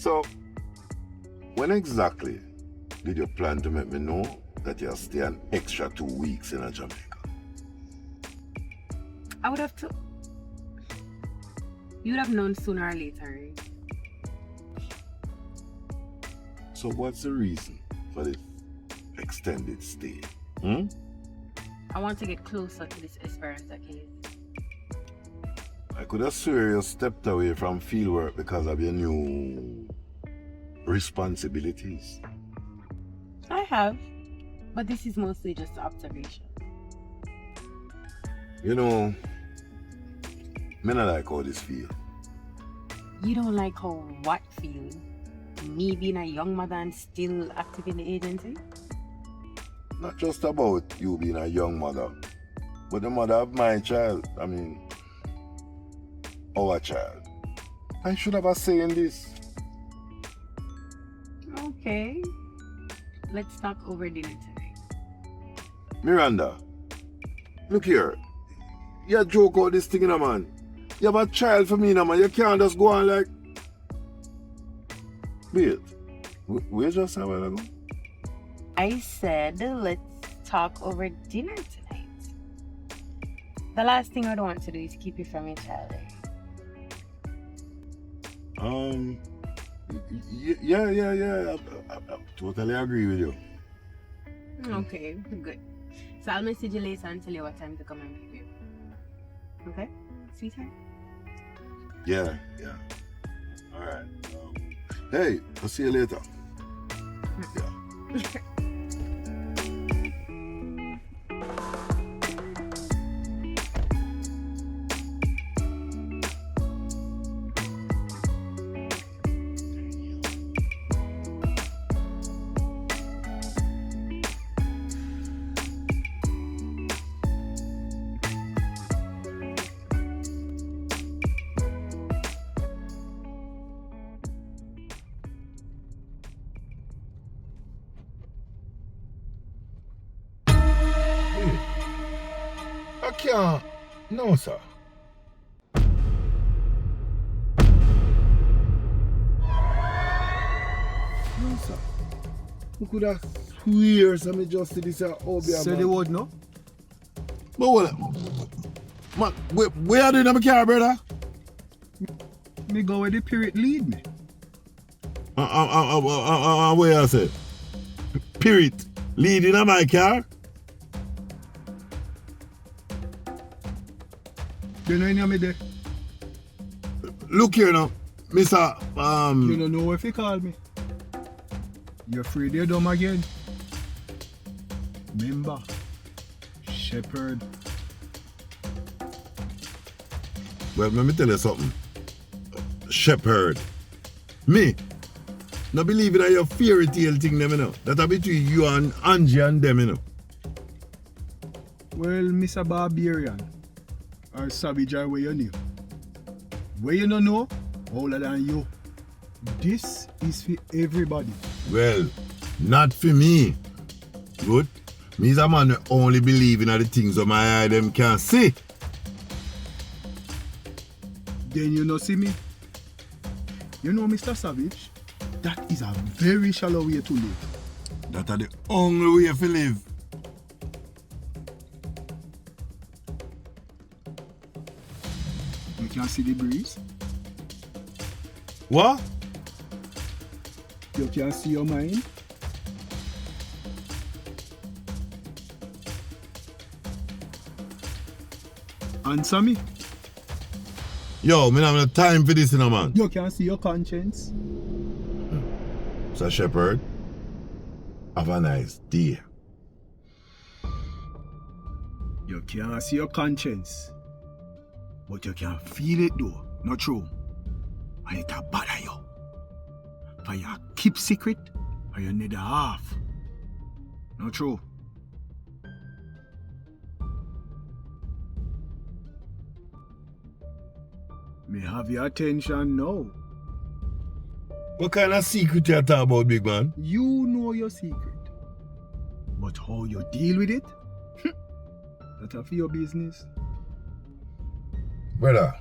So, when exactly did you plan to make me know that you'll stay an extra 2 weeks in Jamaica? I would have to. You'd have known sooner or later, right? So what's the reason for this extended stay? I want to get closer to this Xpressionz case. I could have swear you stepped away from fieldwork because of your new responsibilities. I have, but this is mostly just observation. You know, me not like how this feel. You don't like how what feel? Me being a young mother and still active in the agency? Not just about you being a young mother, but the mother of my child. I mean, our child. I should have a say in this. Okay. Let's talk over dinner tonight. Miranda, look here. You joke out this thing, you know, man. You have a child for me, you know, man. You can't just go on like... Wait, where just a while ago? I said, let's talk over dinner tonight. The last thing I'd want to do is keep you from your child. Yeah. I totally agree with you. Okay, good. So I'll message you later and tell you what time to come and pick you. Okay, sweetheart? Yeah. Alright. Hey, I'll see you later. Yeah. I can't. No, sir. No, sir. Who could have swear some just this Obeah? Say the word, no? But what? Man, where are you in my car, brother? Me go where the period lead me. Where I say? Spirit leading in my car? You know any me there? Look here now, Mr. You don't know if you call me. You're afraid you're dumb again. Remember, shepherd. Well, let me tell you something. Shepherd. Me. Not believing in your fairy tale thing, them, you know. That's between you and Angie and them, you know. Well, Mr. Barbarian, or Savage, or where you knew. Where you don't know, older than you. This is for everybody. Well, not for me. Good. Me is a man who only believe in the things that my eye them can see. Then you know see me. You know, Mr. Savage, that is a very shallow way to live. That are the only way to live. You can see the breeze. What? You can see your mind. Answer me. Yo, me not have no time for this, you know, man. You can see your conscience. So, Shepherd, have a nice day. You can't see your conscience. But you can feel it though. Not true. And it a bother you. For you keep secret or you need a half. Not true. Me have your attention now. What kind of secret you talk about, big man? You know your secret. But how you deal with it? That's for your business. Brother,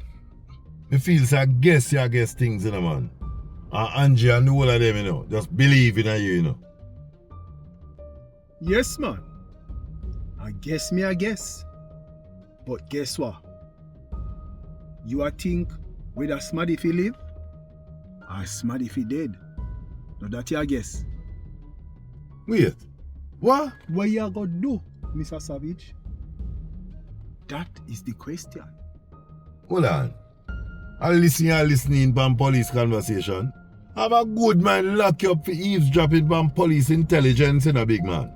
me feel so I guess things, you know, man. And Angie and the whole of them, you know, just believe in you, you know. Yes, man. I guess. But guess what? You a think whether Smaddy fi live or Smaddy fi dead. Now that you a guess. Wait. What? What you gonna do, Mr. Savage? That is the question. Hold on. I listening from police conversation. Have a good man lock you up for eavesdropping from police intelligence in a big man.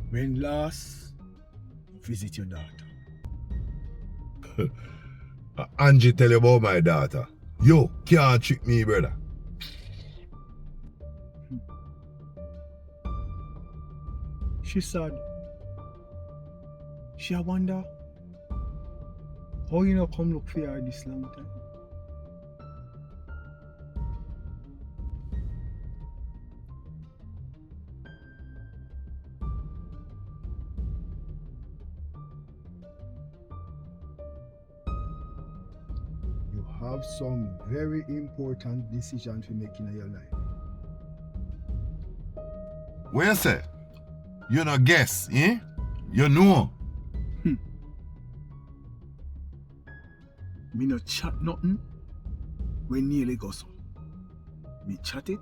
When last visit your daughter? Angie tell you about my daughter. Yo, can't trick me, brother. She sad. She a wonder how you know come look for her this long time. You have some very important decisions to make in your life. What you say? You no guess, eh? You know. Me no chat nothing when nearly go so. Me chat it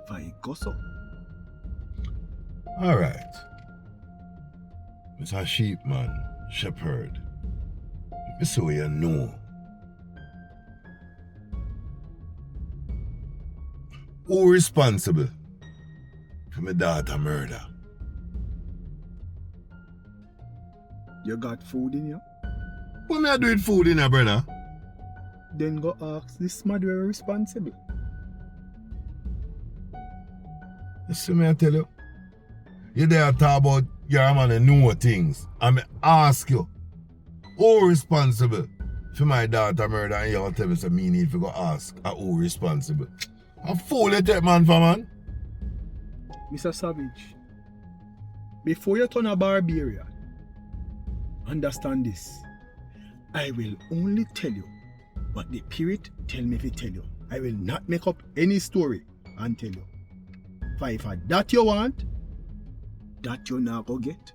for it go so. Alright. Mr. Sheepman, Shepherd. Me so you know. Who responsible for my daughter murder? You got food in you? What me I do with food in here, brother? Then go ask this murderer responsible. You see me I tell you? You there talk about your man and know things. And me ask you, who responsible for my daughter murder? And you tell me so me need to go ask who responsible. A fool you take man for man. Mr. Savage, before you turn a barbarian, understand this. I will only tell you what the Spirit tell me to tell you. I will not make up any story and tell you. For if that you want, that you not go get.